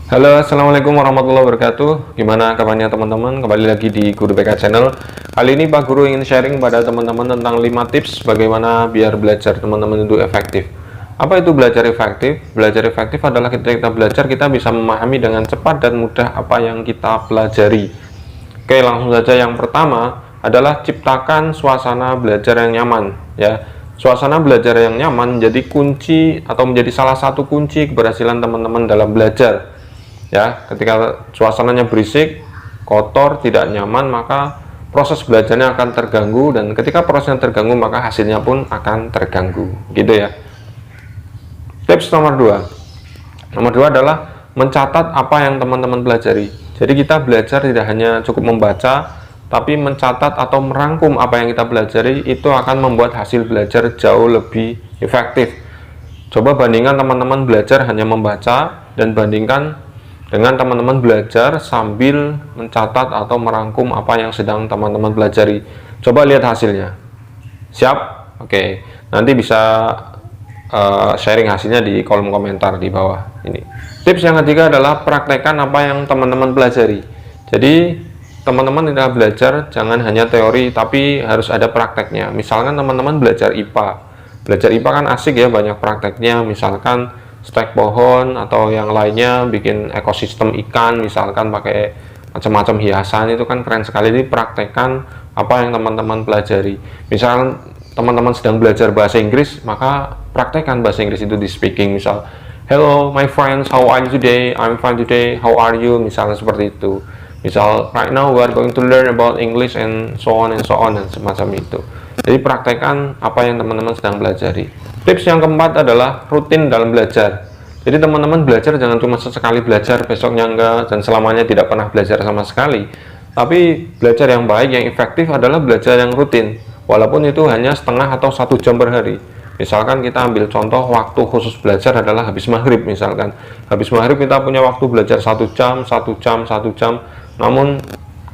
Halo, assalamualaikum warahmatullahi wabarakatuh. Gimana kabarnya teman-teman? Kembali lagi di Guru BK Channel. Kali ini Pak Guru ingin sharing pada teman-teman tentang 5 tips bagaimana biar belajar teman-teman itu efektif. Apa itu belajar efektif? Belajar efektif adalah ketika kita belajar, kita bisa memahami dengan cepat dan mudah apa yang kita pelajari. Oke, langsung saja. Yang pertama adalah ciptakan suasana belajar yang nyaman, ya. Suasana belajar yang nyaman menjadi kunci atau menjadi salah satu kunci keberhasilan teman-teman dalam belajar. Ya, ketika suasananya berisik, kotor, tidak nyaman, maka proses belajarnya akan terganggu, dan ketika prosesnya terganggu maka hasilnya pun akan terganggu, gitu ya. Tips nomor 2 adalah mencatat apa yang teman-teman pelajari. Jadi kita belajar tidak hanya cukup membaca, tapi mencatat atau merangkum apa yang kita pelajari, itu akan membuat hasil belajar jauh lebih efektif. Coba bandingkan teman-teman belajar hanya membaca dan bandingkan dengan teman-teman belajar sambil mencatat atau merangkum apa yang sedang teman-teman pelajari. Coba lihat hasilnya. Siap? Oke. Nanti bisa sharing hasilnya di kolom komentar di bawah ini. Tips yang ketiga adalah praktekkan apa yang teman-teman pelajari. Jadi teman-teman tidak belajar jangan hanya teori, tapi harus ada prakteknya. Misalkan teman-teman belajar IPA. Belajar IPA kan asik ya, banyak prakteknya. Misalkan stek pohon atau yang lainnya, bikin ekosistem ikan, misalkan pakai macam-macam hiasan, itu kan keren sekali. Ini praktekkan apa yang teman-teman pelajari. Misalkan teman-teman sedang belajar bahasa Inggris, maka praktekkan bahasa Inggris itu di speaking. Misal, hello my friends, how are you today? I'm fine today, how are you? Misalnya seperti itu. Misal, right now we are going to learn about English and so on, dan semacam itu. Jadi praktekkan apa yang teman-teman sedang pelajari. Tips yang keempat adalah rutin dalam belajar. Jadi teman-teman belajar jangan cuma sesekali belajar, besoknya enggak, dan selamanya tidak pernah belajar sama sekali. Tapi belajar yang baik, yang efektif adalah belajar yang rutin. Walaupun itu hanya setengah atau 1 jam per hari. Misalkan kita ambil contoh waktu khusus belajar adalah habis maghrib misalkan. Habis maghrib kita punya waktu belajar 1 jam, 1 jam, 1 jam. Namun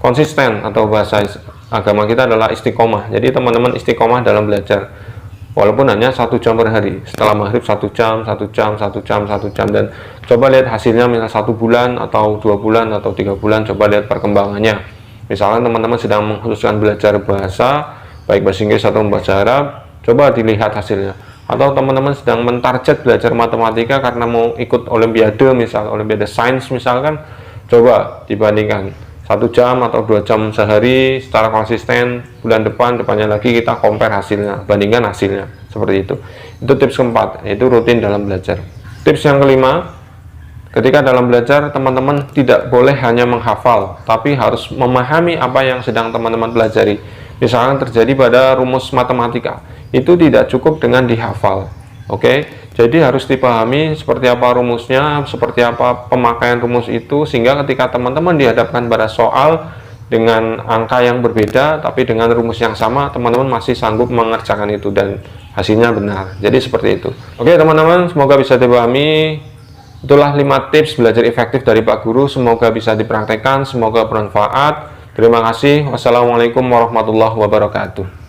konsisten, atau bahasa agama kita adalah istiqomah. Jadi teman-teman istiqomah dalam belajar. Walaupun hanya 1 jam per hari, setelah maghrib 1 jam, 1 jam, 1 jam, 1 jam, dan coba lihat hasilnya, misal 1 bulan atau 2 bulan atau 3 bulan, coba lihat perkembangannya. Misalkan teman-teman sedang mengkhususkan belajar bahasa, baik bahasa Inggris atau bahasa Arab, coba dilihat hasilnya. Atau teman-teman sedang mentarget belajar matematika karena mau ikut olimpiade, misal olimpiade sains misalkan, coba dibandingkan 1 jam atau 2 jam sehari secara konsisten, bulan depannya lagi kita compare hasilnya, bandingkan hasilnya, seperti itu. Itu tips keempat, yaitu rutin dalam belajar. Tips yang kelima, ketika dalam belajar teman-teman tidak boleh hanya menghafal, tapi harus memahami apa yang sedang teman-teman pelajari. Misalkan terjadi pada rumus matematika, itu tidak cukup dengan dihafal. Oke, jadi harus dipahami seperti apa rumusnya, seperti apa pemakaian rumus itu, sehingga ketika teman-teman dihadapkan pada soal dengan angka yang berbeda, tapi dengan rumus yang sama, teman-teman masih sanggup mengerjakan itu dan hasilnya benar. Jadi seperti itu. Oke teman-teman, semoga bisa dipahami. Itulah 5 tips belajar efektif dari Pak Guru. Semoga bisa dipraktekkan, semoga bermanfaat. Terima kasih. Wassalamualaikum warahmatullahi wabarakatuh.